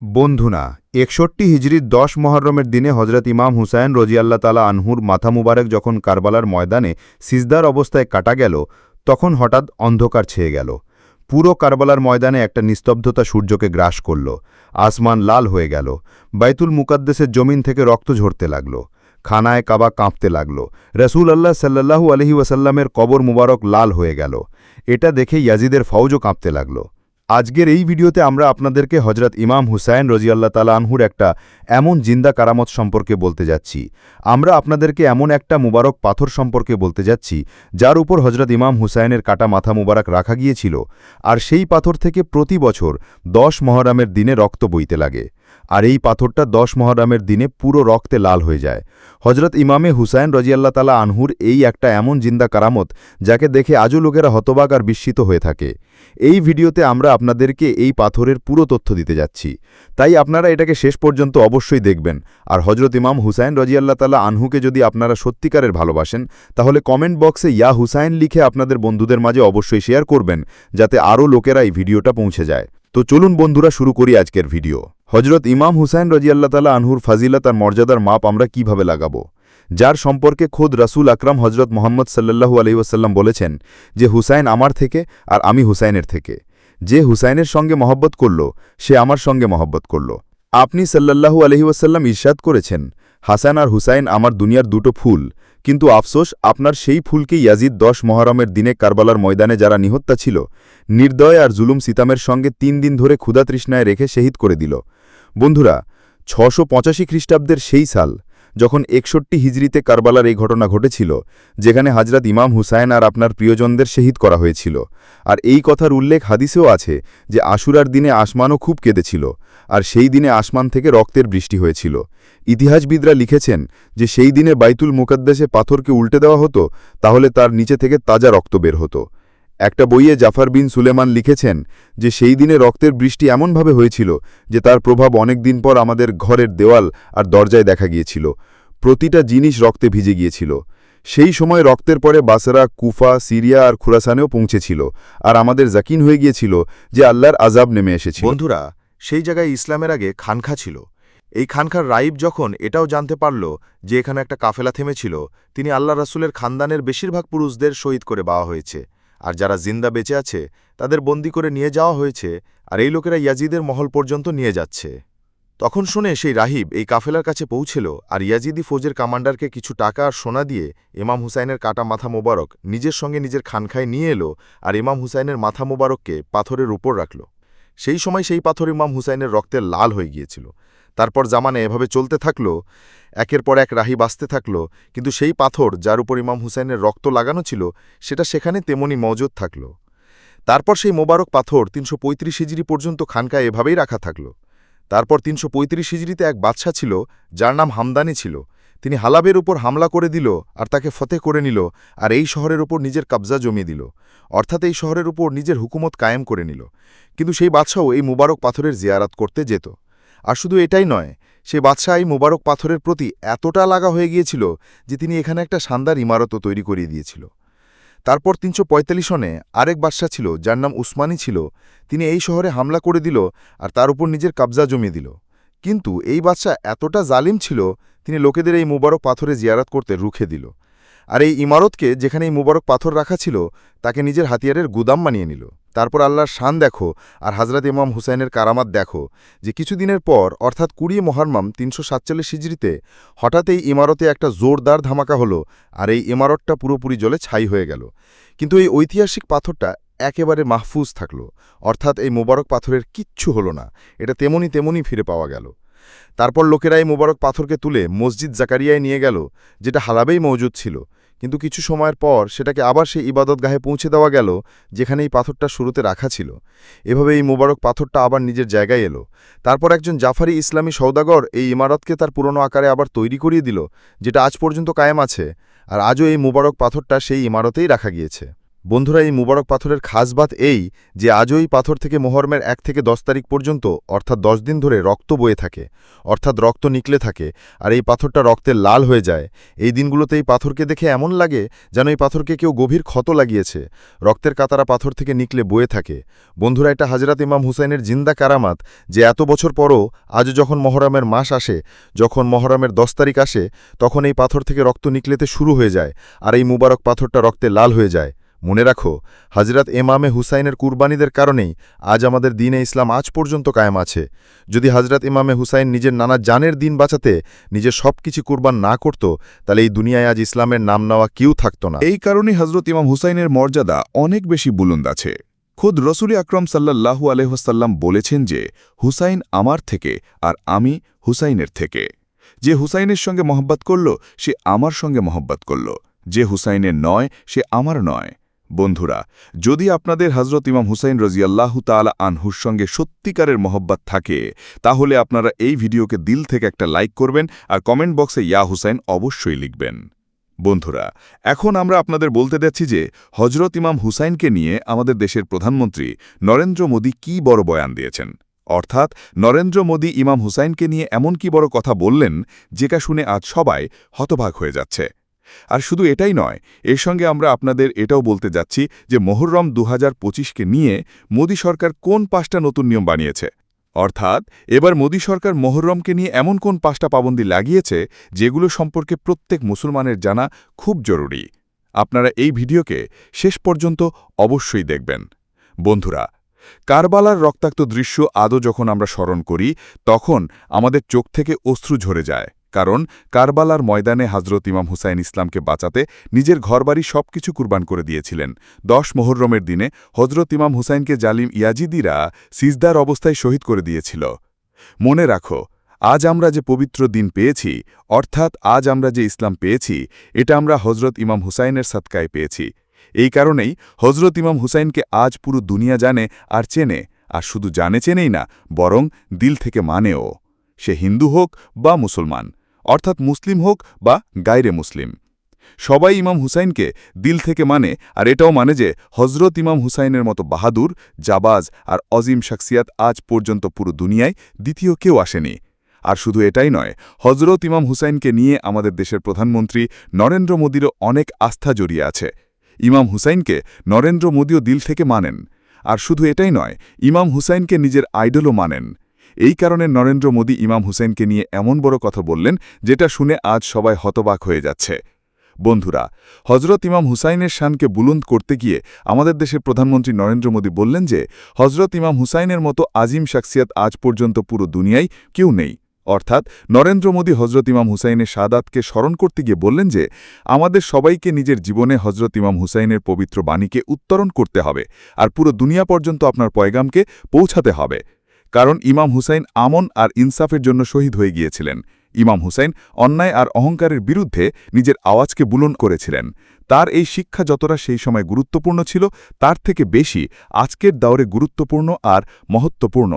বন্ধুনা ৬১ হিজরির ১০ মহরমের দিনে হজরত ইমাম হুসাইন রজিয়াল্লাহ তালা আনহুর মাথা মুবারক যখন কারবালার ময়দানে সিজদার অবস্থায় কাটা গেল তখন হঠাৎ অন্ধকার ছেয়ে গেল। পুরো কারবালার ময়দানে একটা নিস্তব্ধতা সূর্যকে গ্রাস করল। আসমান লাল হয়ে গেল। বাইতুল মুকাদ্দেসের জমিন থেকে রক্ত ঝরতে লাগল। খানায় কাবা কাঁপতে লাগল। রসুল আল্লাহ সাল্লাল্লাহু আলাইহি ওয়াসাল্লামের কবর মুবারক লাল হয়ে গেল। এটা দেখে ইয়াজিদের ফৌজও কাঁপতে লাগল। আজকের এই ভিডিওতে আমরা আপনাদেরকে হজরত ইমাম হুসাইন রজিয়াল্লাহ তালা আনহুর একটা এমন জিন্দা কারামত সম্পর্কে বলতে যাচ্ছি। আমরা আপনাদেরকে এমন একটা মুবারক পাথর সম্পর্কে বলতে যাচ্ছি যার উপর হজরত ইমাম হুসাইনের কাটা মাথা মুবারক রাখা গিয়েছিল, আর সেই পাথর থেকে প্রতি বছর ১০ মহরমের দিনে রক্ত বইতে লাগে। আর এই পাথরটা ১০ মহরমের দিনে পুরো রক্তে লাল হয়ে যায়। হজরত ইমামে হুসাইন রজিয়াল্লাহ তালা আনহুর এই একটা এমন জিন্দা কারামত যাকে দেখে আজও লোকেরা হতবাক আর বিস্মিত হয়ে থাকে। এই ভিডিওতে আমরা আপনাদেরকে এই পাথরের পুরো তথ্য দিতে যাচ্ছি, তাই আপনারা এটাকে শেষ পর্যন্ত অবশ্যই দেখবেন। আর হজরত ইমাম হুসাইন রজিয়াল্লাহ তালা আনহুকে যদি আপনারা সত্যিকারের ভালোবাসেন তাহলে কমেন্ট বক্সে ইয়া হুসাইন লিখে আপনাদের বন্ধুদের মাঝে অবশ্যই শেয়ার করবেন, যাতে আরও লোকেরা এই ভিডিওটা পৌঁছে যায়। তো চলুন বন্ধুরা, শুরু করি আজকের ভিডিও। হজরত ইমাম হুসাইন রজিয়াল্লাহ তালা আনহুর ফাজিলত আর মর্যাদার মাপ আমরা কিভাবে লাগাবো, যার সম্পর্কে খোদ রাসূল আকরাম হজরত মোহাম্মদ সাল্লাল্লাহু আলাইহি ওয়াসাল্লাম বলেছেন যে হুসাইন আমার থেকে আর আমি হুসাইনের থেকে। যে হুসাইনের সঙ্গে মহব্বত করল সে আমার সঙ্গে মহব্বত করল। আপনি সাল্লাল্লাহু আলাইহি ওয়াসাল্লাম ইরশাদ করেছেন, হাসান আর হুসাইন আমার দুনিয়ার দুটো ফুল, কিন্তু আফসোস আপনার সেই ফুলকে ইয়াজিদ ১০ মহরমের দিনে কারবালার ময়দানে যারা নিহত্যা ছিল, নির্দয় আর জুলুম সিতামের সঙ্গে ৩ দিন ধরে ক্ষুধা তৃষ্ণায় রেখে শহীদ করে দিল। বন্ধুরা, ৬৮৫ খ্রিস্টাব্দের সেই সাল যখন ৬১ হিজরিতে কারবালার এই ঘটনা ঘটেছিল, যেখানে হজরত ইমাম হুসাইন আর আপনার প্রিয়জনদের শহীদ করা হয়েছিল। আর এই কথার উল্লেখ হাদিসেও আছে যে আশুরার দিনে আসমানও খুব কেঁদেছিল, আর সেই দিনে আসমান থেকে রক্তের বৃষ্টি হয়েছিল। ইতিহাসবিদরা লিখেছেন যে সেই দিনে বাইতুল মুকাদ্দাসে পাথরকে উল্টে দেওয়া হতো, তাহলে তার নিচে থেকে তাজা রক্ত বের হতো। একটা বইয়ে জাফর বিন সুলেমান লিখেছেন যে সেই দিনে রক্তের বৃষ্টি এমনভাবে হয়েছিল যে তার প্রভাব অনেক দিন পর আমাদের ঘরের দেওয়াল আর দরজায় দেখা গিয়েছিল। প্রতিটা জিনিস রক্তে ভিজে গিয়েছিল। সেই সময় রক্তের পরে বাসরা, কুফা, সিরিয়া আর খুরাসানেও পৌঁছেছিল, আর আমাদের জাকিন হয়ে গিয়েছিল যে আল্লাহর আজাব নেমে এসেছিল। বন্ধুরা, সেই জায়গায় ইসলামের আগে খানখা ছিল। এই খানখার রাইব যখন এটাও জানতে পারল যে এখানে একটা কাফেলা থেমেছিল, তিনি আল্লাহ রাসূলের খানদানের বেশিরভাগ পুরুষদের শহীদ করে দেওয়া হয়েছে, আর যারা জিন্দা বেঁচে আছে তাদের বন্দী করে নিয়ে যাওয়া হয়েছে, আর এই লোকেরা ইয়াজিদের মহল পর্যন্ত নিয়ে যাচ্ছে। তখন শুনে সেই রাহিব এই কাফেলার কাছে পৌঁছিল, আর ইয়াজিদি ফৌজের কমান্ডারকে কিছু টাকা আর সোনা দিয়ে ইমাম হুসাইনের কাটা মাথা মোবারক নিজের সঙ্গে নিজের খানখায় নিয়ে এলো, আর ইমাম হুসাইনের মাথা মোবারককে পাথরের উপর রাখল। সেই সময় সেই পাথর ইমাম হুসাইনের রক্তে লাল হয়ে গিয়েছিল। তারপর জামানে এভাবে চলতে থাকল, একের পর এক রাহিব আসতে থাকল, কিন্তু সেই পাথর যার উপর ইমাম হুসাইনের রক্ত লাগানো ছিল সেটা সেখানে তেমনি মজুদ থাকল। তারপর সেই মোবারক পাথর ৩৩৫ হিজরি পর্যন্ত খানকায় এভাবেই রাখা থাকল। তারপর ৩৩৫ হিজরিতে এক বাদশা ছিল যার নাম হামদানি ছিল। তিনি হালাবের উপর হামলা করে দিল আর তাকে ফতেহ করে নিল, আর এই শহরের উপর নিজের কবজা জমিয়ে দিল, অর্থাৎ এই শহরের উপর নিজের হুকুমত কায়েম করে নিল। কিন্তু সেই বাদশাও এই মুবারক পাথরের জিয়ারাত করতে যেত। আর শুধু এটাই নয়, সেই বাদশাহ এই মুবারক পাথরের প্রতি এতটা লাগা হয়ে গিয়েছিল যে তিনি এখানে একটা শানদার ইমারতও তৈরি করিয়ে দিয়েছিল। তারপর ৩৪৫ সনে আরেক বাদশাহ ছিল যার নাম উসমানী ছিল। তিনি এই শহরে হামলা করে দিল আর তার উপর নিজের কবজা জমিয়ে দিল। কিন্তু এই বাদশাহ এতটা জালিম ছিল, তিনি লোকেদের এই মুবারক পাথরে জিয়ারাত করতে রুখে দিল, আর এই ইমারতকে যেখানে এই মুবারক পাথর রাখা ছিল তাকে নিজের হাতিয়ারের গুদাম বানিয়ে নিল। তারপর আল্লাহর শান দেখো আর হজরত ইমাম হুসাইনের কারামাত দেখো যে কিছুদিনের পর অর্থাৎ ২০ মুহররম ৩৪৭ হিজরিতে হঠাৎ এই ইমারতে একটা জোরদার ধামাকা হলো, আর এই ইমারতটা পুরোপুরি জ্বলে ছাই হয়ে গেল। কিন্তু এই ঐতিহাসিক পাথরটা একেবারে মাহফুজ থাকল, অর্থাৎ এই মুবারক পাথরের কিচ্ছু হলো না, এটা তেমনি ফিরে পাওয়া গেল। তারপর লোকেরা এই মুবারক পাথরকে তুলে মসজিদ জাকারিয়ায় নিয়ে গেল, যেটা হালাবেই মজুদ ছিল। কিন্তু কিছু সময়ের পর সেটাকে আবার সেই ইবাদতগাহে পৌঁছে দেওয়া গেল যেখানে এই পাথরটা শুরুতে রাখা ছিল। এভাবে এই মুবারক পাথরটা আবার নিজের জায়গায় এলো। তারপর একজন জাফারি ইসলামী সওদাগর এই ইমারতকে তার পুরনো আকারে আবার তৈরি করিয়ে দিল, যেটা আজ পর্যন্ত কায়েম আছে, আর আজও এই মুবারক পাথরটা সেই ইমারতেই রাখা গিয়েছে। বন্ধুরা, এই মুবারক পাথরের খাস বাত এই যে আজও এই পাথর থেকে মুহররমের 1 থেকে 10 তারিখ পর্যন্ত অর্থাৎ 10 দিন ধরে রক্ত বয়ে থাকে, অর্থাৎ রক্ত নিকলে থাকে, আর এই পাথরটা রক্তে লাল হয়ে যায়। এই দিনগুলোতে এই পাথরকে দেখে এমন লাগে যেন এই পাথরকে কেউ গভীর ক্ষত লাগিয়েছে। রক্তের কাতারা পাথর থেকে নিকলে বয়ে থাকে। বন্ধুরা, এটা হযরত ইমাম হুসাইনের জিন্দা কারামাত যে এত বছর পরও আজ যখন মুহররমের মাস আসে, যখন মুহররমের 10 তারিখ আসে, তখন এই পাথর থেকে রক্ত নিকলেতে শুরু হয়ে যায় আর এই মুবারক পাথরটা রক্তে লাল হয়ে যায়। মনে রাখো, হযরত ইমামে হুসাইনের কুরবানিদের কারণেই আজ আমাদের দ্বীনে ইসলাম আজ পর্যন্ত কায়েম আছে। যদি হযরত ইমামে হুসাইন নিজের নানা জানের দিন বাঁচাতে নিজের সবকিছু কুরবান না করত, তাহলে এই দুনিয়ায় আজ ইসলামের নাম নেওয়া কেউ থাকত না। এই কারণে হযরত ইমাম হুসাইনের মর্যাদা অনেক বেশি বুলন্দ আছে। খোদ রসূল আকরাম সাল্লাল্লাহু আলাইহি ওয়াসাল্লাম বলেছেন যে হুসাইন আমার থেকে আর আমি হুসাইনের থেকে। যে হুসাইনের সঙ্গে মহব্বত করল সে আমার সঙ্গে মহব্বত করল, যে হুসাইনের নয় সে আমার নয়। বন্ধুরা, যদি আপনাদের হযরত ইমাম হুসাইন রাদিয়াল্লাহু তাআলা আনহুর সঙ্গে সত্যিকারের মহব্বত থাকে, তাহলে আপনারা এই ভিডিওকে দিল থেকে একটা লাইক করবেন আর কমেন্ট বক্সে ইয়া হুসাইন অবশ্যই লিখবেন। বন্ধুরা, এখন আমরা আপনাদের বলতে যাচ্ছি যে হযরত ইমাম হুসাইনকে নিয়ে আমাদের দেশের প্রধানমন্ত্রী নরেন্দ্র মোদী কি বড় বয়ান দিয়েছেন। অর্থাৎ নরেন্দ্র মোদী ইমাম হুসাইনকে নিয়ে এমন কি বড় কথা বললেন, যেটা শুনে আজ সবাই হতবাক হয়ে যাচ্ছে। আর শুধু এটাই নয়, এর সঙ্গে আমরা আপনাদের এটাও বলতে যাচ্ছি যে মুহররম 2025কে নিয়ে মোদী সরকার কোন 5টা নতুন নিয়ম বানিয়েছে। অর্থাৎ এবার মোদী সরকার মুহররমকে নিয়ে এমন কোন 5টা পাবন্দি লাগিয়েছে যেগুলো সম্পর্কে প্রত্যেক মুসলমানের জানা খুব জরুরি। আপনারা এই ভিডিওকে শেষ পর্যন্ত অবশ্যই দেখবেন। বন্ধুরা, কারবালার রক্তাক্ত দৃশ্য আদৌ যখন আমরা স্মরণ করি, তখন আমাদের চোখ থেকে অশ্রু ঝরে যায়। কারণ কারবালার ময়দানে হযরত ইমাম হুসাইন ইসলামকে বাঁচাতে নিজের ঘরবাড়ি সবকিছু কুরবান করে দিয়েছিলেন। 10 মুহররমের দিনে হযরত ইমাম হুসাইনকে জালিম ইয়াজিদিরা সিজদার অবস্থায় শহীদ করে দিয়েছিল। মনে রাখো, আজ আমরা যে পবিত্র দিন পেয়েছি, অর্থাৎ আজ আমরা যে ইসলাম পেয়েছি, এটা আমরা হযরত ইমাম হুসাইনের সাদকায় পেয়েছি। এই কারণেই হযরত ইমাম হুসাইনকে আজ পুরো দুনিয়া জানে আর চেনে, আর শুধু চেনেই না, বরং দিল থেকে মানেও। সে হিন্দু হোক বা মুসলমান, অর্থাৎ মুসলিম হোক বা গায়রে মুসলিম, সবাই ইমাম হুসাইনকে দিল থেকে মানে, আর এটাও মানে যে হযরত ইমাম হুসাইনের মতো বাহাদুর, জাবাজ আর অজিম শখসিয়াত আজ পর্যন্ত পুরো দুনিয়ায় দ্বিতীয় কেউ আসেনি। আর শুধু এটাই নয়, হযরত ইমাম হুসাইনকে নিয়ে আমাদের দেশের প্রধানমন্ত্রী নরেন্দ্র মোদীরও অনেক আস্থা জড়িয়ে আছে। ইমাম হুসাইনকে নরেন্দ্র মোদীও দিল থেকে মানেন। আর শুধু এটাই নয়, ইমাম হুসাইনকে নিজের আইডলও মানেন। এই কারণে নরেন্দ্র মোদী ইমাম হুসাইনকে নিয়ে এমন বড় কথা বললেন, যেটা শুনে আজ সবাই হতবাক হয়ে যাচ্ছে। বন্ধুরা, হযরত ইমাম হুসাইনের শানকে বুলন্দ করতে গিয়ে আমাদের দেশের প্রধানমন্ত্রী নরেন্দ্র মোদী বললেন যে হযরত ইমাম হুসাইনের মতো আজিম শখসিয়াত আজ পর্যন্ত পুরো দুনিয়ায় কেউ নেই। অর্থাৎ নরেন্দ্র মোদী হযরত ইমাম হুসাইনের শাহাদাতকে স্মরণ করতে গিয়ে বললেন যে আমাদের সবাইকে নিজের জীবনে হযরত ইমাম হুসাইনের পবিত্র বাণীকে উত্তরণ করতে হবে, আর পুরো দুনিয়া পর্যন্ত আপনার পয়গামকে পৌঁছাতে হবে। কারণ ইমাম হুসাইন আমন আর ইনসাফের জন্য শহীদ হয়ে গিয়েছিলেন। ইমাম হুসাইন অন্যায় আর অহংকারের বিরুদ্ধে নিজের আওয়াজকে বুলন্দ করেছিলেন। তার এই শিক্ষা যতটা সেই সময় গুরুত্বপূর্ণ ছিল, তার থেকে বেশি আজকের দৌরে গুরুত্বপূর্ণ আর মহত্বপূর্ণ।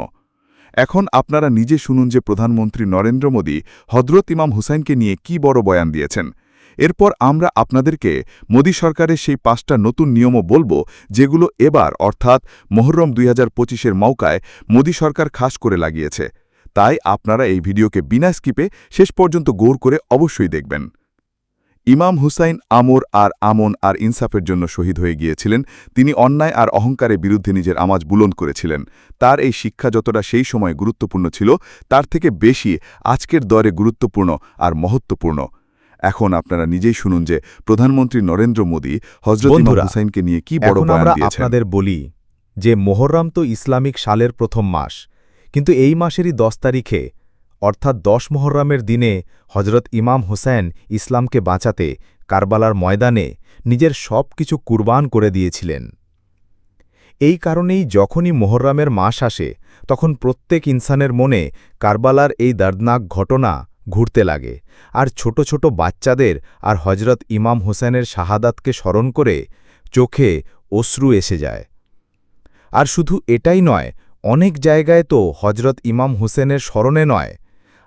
এখন আপনারা নিজে শুনুন যে প্রধানমন্ত্রী নরেন্দ্র মোদী হযরত ইমাম হুসাইনকে নিয়ে কি বড় বয়ান দিয়েছেন। এরপর আমরা আপনাদেরকে মোদী সরকারের সেই 5টা নতুন নিয়মও বলবো, যেগুলো এবার অর্থাৎ মুহররম 2025-এর মৌকায় মোদী সরকার খাস করে লাগিয়েছে। তাই আপনারা এই ভিডিওকে বিনা স্কিপে শেষ পর্যন্ত গৌর করে অবশ্যই দেখবেন। ইমাম হুসাইন আমন আর ইনসাফের জন্য শহীদ হয়ে গিয়েছিলেন। তিনি অন্যায় আর অহংকারের বিরুদ্ধে নিজের আওয়াজ বুলন্দ করেছিলেন। তার এই শিক্ষা যতটা সেই সময় গুরুত্বপূর্ণ ছিল, তার থেকে বেশি আজকের দরে গুরুত্বপূর্ণ আর মহত্বপূর্ণ। এখন আপনারা নিজেই শুনুন যে প্রধানমন্ত্রী নরেন্দ্র মোদী হযরত ইমাম হুসাইনকে নিয়ে কি বড় বয়ান দিয়েছেন। আপনাদের বলি যে মুহররম তো ইসলামিক সালের প্রথম মাস, কিন্তু এই মাসেরই 10 তারিখে অর্থাৎ 10 মুহররমের দিনে হযরত ইমাম হুসাইন ইসলামকে বাঁচাতে কারবালার ময়দানে নিজের সব কিছু কুরবান করে দিয়েছিলেন। এই কারণেই যখনই মুহররমের মাস আসে, তখন প্রত্যেক ইনসানের মনে কারবালার এই দর্দনাক ঘটনা ঘুরতে লাগে, আর ছোট ছোট বাচ্চাদের আর হযরত ইমাম হুসাইনের শাহাদাতকে স্মরণ করে চোখে অশ্রু এসে যায়। আর শুধু এটাই নয়, অনেক জায়গায় তো হযরত ইমাম হুসেনের স্মরণে নয়,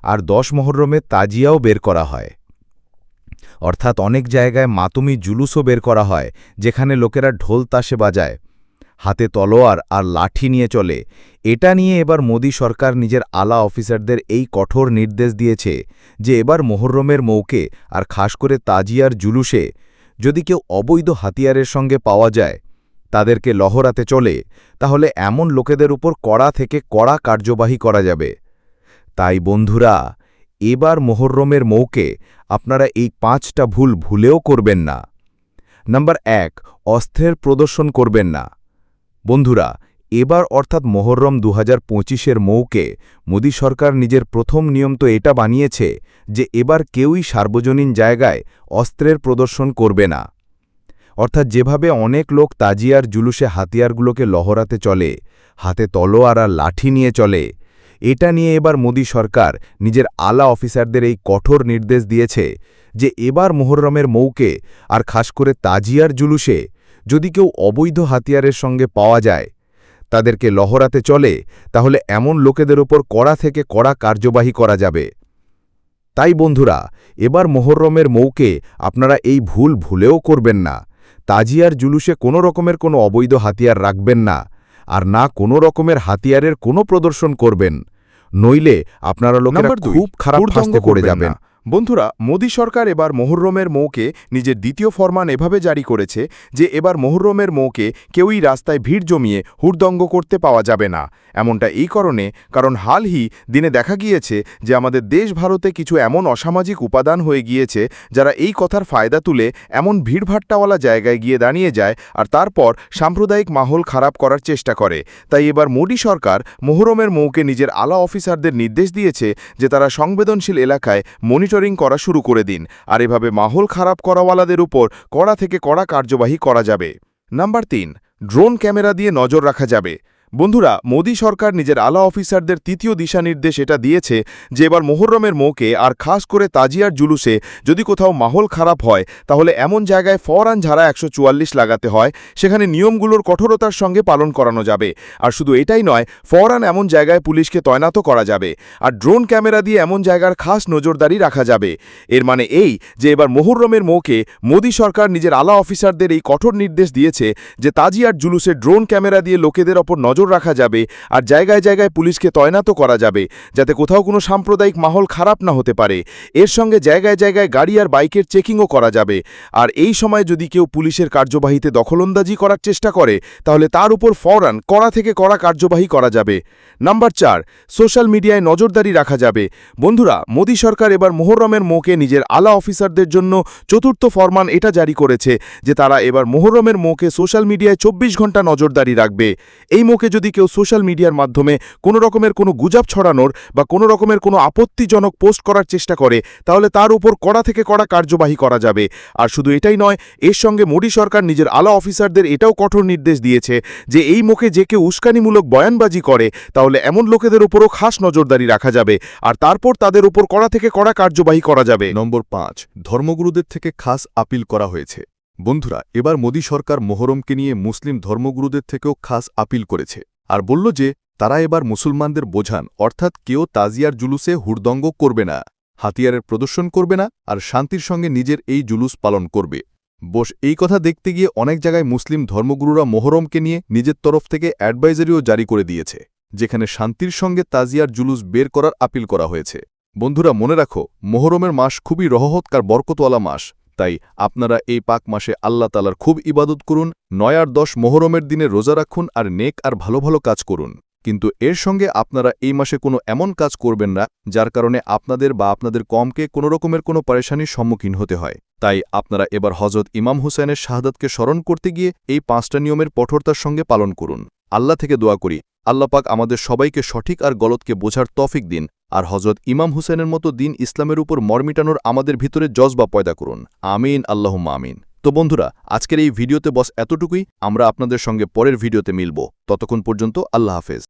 আর 10 মুহররমে তাজিয়াও বের করা হয়। অর্থাৎ অনেক জায়গায় মাতুমি জুলুসও বের করা হয়, যেখানে লোকেরা ঢোল তাশে বাজায়, হাতে তলোয়ার আর লাঠি নিয়ে চলে। এটা নিয়ে এবার মোদি সরকার নিজের আলা অফিসারদের এই কঠোর নির্দেশ দিয়েছে যে এবার মোহররমের মৌকে আর খাস করে তাজিয়ার জুলুসে যদি কেউ অবৈধ হাতিয়ারের সঙ্গে পাওয়া যায়, তাদেরকে লহরাতে চলে, তাহলে এমন লোকেদের উপর কড়া থেকে কড়া কার্যবাহী করা যাবে। তাই বন্ধুরা, এবার মোহররমের মৌকে আপনারা এই 5টা ভুল ভুলেও করবেন না। নাম্বার 1, অস্ত্রের প্রদর্শন করবেন না। বন্ধুরা, এবার অর্থাৎ মোহররম 2025-এর মৌকে মোদি সরকার নিজের প্রথম নিয়ম তো এটা বানিয়েছে যে এবার কেউই সার্বজনীন জায়গায় অস্ত্রের প্রদর্শন করবে না। অর্থাৎ যেভাবে অনেক লোক তাজিয়ার জুলুসে হাতিয়ারগুলোকে লহরাতে চলে, হাতে তলোয়ার আর লাঠি নিয়ে চলে, এটা নিয়ে এবার মোদি সরকার নিজের আলা অফিসারদের এই কঠোর নির্দেশ দিয়েছে যে এবার মোহররমের মৌকে আর খাস করে তাজিয়ার জুলুসে যদি কেউ অবৈধ হাতিয়ারের সঙ্গে পাওয়া যায়, তাদেরকে লহরাতে চলে, তাহলে এমন লোকেদের ওপর কড়া থেকে কড়া কার্যবাহী করা যাবে। তাই বন্ধুরা, এবার মোহররমের মৌকে আপনারা এই ভুল ভুলেও করবেন না। তাজিয়ার জুলুসে কোনো রকমের কোনো অবৈধ হাতিয়ার রাখবেন না, আর না কোনো রকমের হাতিয়ারের কোনো প্রদর্শন করবেন, নইলে আপনারা লোকেরা নাম্বার 2, খুব খারাপ ফাঁসতে পড়ে যাবেন। বন্ধুরা, মোদি সরকার এবার মোহররমের মৌকে নিজের দ্বিতীয় ফরমান এভাবে জারি করেছে যে এবার মোহররমের মৌকে কেউই রাস্তায় ভিড় জমিয়ে হুড়দঙ্গ করতে পাওয়া যাবে না। এমনটা এই কারণ হালই দিনে দেখা গিয়েছে যে আমাদের দেশ ভারতে কিছু এমন অসামাজিক উপাদান হয়ে গিয়েছে যারা এই কথার ফায়দা তুলে এমন ভিড়ভাট্টাওয়ালা জায়গায় গিয়ে দাঁড়িয়ে যায় আর তারপর সাম্প্রদায়িক মাহল খারাপ করার চেষ্টা করে। তাই এবার মোদি সরকার মোহররমের মৌকে নিজের আলা অফিসারদের নির্দেশ দিয়েছে যে তারা সংবেদনশীল এলাকায় মনিটরিং করা শুরু করে দিন, আর এভাবে মাহল খারাপ করাওয়ালাদের উপর কড়া থেকে কড়া কার্যবাহী করা যাবে। নাম্বার 3, ড্রোন ক্যামেরা দিয়ে নজর রাখা যাবে। বন্ধুরা, মোদি সরকার নিজের আলা অফিসারদের তৃতীয় দিশানির্দেশ এটা দিয়েছে যে এবার মোহররমের মৌকে আর খাস করে তাজিয়ার জুলুসে যদি কোথাও মাহল খারাপ হয়, তাহলে এমন জায়গায় ফওরান ধারা 144 লাগাতে হয়, সেখানে নিয়মগুলোর কঠোরতার সঙ্গে পালন করানো যাবে। আর শুধু এটাই নয়, ফওরান এমন জায়গায় পুলিশকে তয়নাতও করা যাবে, আর ড্রোন ক্যামেরা দিয়ে এমন জায়গার খাস নজরদারি রাখা যাবে। এর মানে এই যে এবার মোহররমের মৌকে মোদি সরকার নিজের আলা অফিসারদের এই কঠোর নির্দেশ দিয়েছে যে তাজিয়ার জুলুসে ড্রোন ক্যামেরা দিয়ে লোকেদের ওপর নজর রাখা যাবে, আর জায়গায় জায়গায় পুলিশকে তয়নাতও করা যাবে যাতে কোথাও কোনো সাম্প্রদায়িক মাহল খারাপ না হতে পারে। এর সঙ্গে জায়গায় জায়গায় গাড়ি আর বাইকের চেকিংও করা যাবে, আর এই সময় যদি কেউ পুলিশের কার্যবাহীতে দখলন্দাজি করার চেষ্টা করে, তাহলে তার উপর ফওরান কড়া থেকে কড়া কার্যবাহী করা যাবে। নাম্বার 4, সোশ্যাল মিডিয়ায় নজরদারি রাখা যাবে। বন্ধুরা, মোদি সরকার এবার মোহররমের মৌকে নিজের আলা অফিসারদের জন্য চতুর্থ ফরমান এটা জারি করেছে যে তারা এবার মোহররমের মৌকে সোশ্যাল মিডিয়ায় 24 ঘন্টা নজরদারি রাখবে। এই মৌকে যদি কেউ সোশ্যাল মিডিয়ার মাধ্যমে কোনো রকমের কোনো গুজব ছড়ানোর বা কোনো রকমের কোনো আপত্তিজনক পোস্ট করার চেষ্টা করে, তাহলে তার উপর কড়া থেকে কড়া কার্যবাহী করা যাবে। আর শুধু এটাই নয়, এর সঙ্গে মোদি সরকার নিজের আলা অফিসারদের এটাও কঠোর নির্দেশ দিয়েছে যে এই মুখে যে কেউ উস্কানিমূলক বয়ানবাজি করে, তাহলে এমন লোকেদের উপরও খাস নজরদারি রাখা যাবে, আর তারপর তাদের উপর কড়া থেকে কড়া কার্যবাহী করা যাবে। নম্বর 5, ধর্মগুরুদের থেকে খাস আপিল করা হয়েছে। বন্ধুরা, এবার মোদি সরকার মোহরমকে নিয়ে মুসলিম ধর্মগুরুদের থেকেও খাস আপিল করেছে আর বলল যে তারা এবার মুসলমানদের বোঝান, অর্থাৎ কেউ তাজিয়ার জুলুসে হুড়দঙ্গ করবে না, হাতিয়ারের প্রদর্শন করবে না, আর শান্তির সঙ্গে নিজের এই জুলুস পালন করবে। এই কথা দেখতে গিয়ে অনেক জায়গায় মুসলিম ধর্মগুরুরা মোহরমকে নিয়ে নিজের তরফ থেকে অ্যাডভাইজারিও জারি করে দিয়েছে, যেখানে শান্তির সঙ্গে তাজিয়ার জুলুস বের করার আপিল করা হয়েছে। বন্ধুরা, মনে রাখো, মোহরমের মাস খুবই রহমতকার বরকতওয়ালা মাস। তাই আপনারা এই পাক মাসে আল্লাহ তাআলার খুব ইবাদত করুন, 9 আর 10 মোহরমের দিনে রোজা রাখুন আর নেক আর ভালো ভালো কাজ করুন। কিন্তু এর সঙ্গে আপনারা এই মাসে কোনো এমন কাজ করবেন না যার কারণে আপনাদের বা আপনাদের কমকে কোনো রকমের কোনো পরেশানির সম্মুখীন হতে হয়। তাই আপনারা এবার হযরত ইমাম হুসাইনের শাহাদাতকে স্মরণ করতে গিয়ে এই 5টা নিয়মের কঠোরতার সঙ্গে পালন করুন। আল্লাহ থেকে দোয়া করি আল্লাহ পাক আমাদের সবাইকে সঠিক আর গলতকে বোঝার তৌফিক দিন, আর হযরত ইমাম হুসাইনের মতো দিন ইসলামের উপর মরমিটানোর আমাদের ভিতরে জজবা পয়দা করুন। আমিন, আল্লাহুম্মা আমিন। তো বন্ধুরা, আজকের এই ভিডিওতে বস এতটুকুই। আমরা আপনাদের সঙ্গে পরের ভিডিওতে মিলব। ততক্ষণ পর্যন্ত আল্লাহ হাফেজ।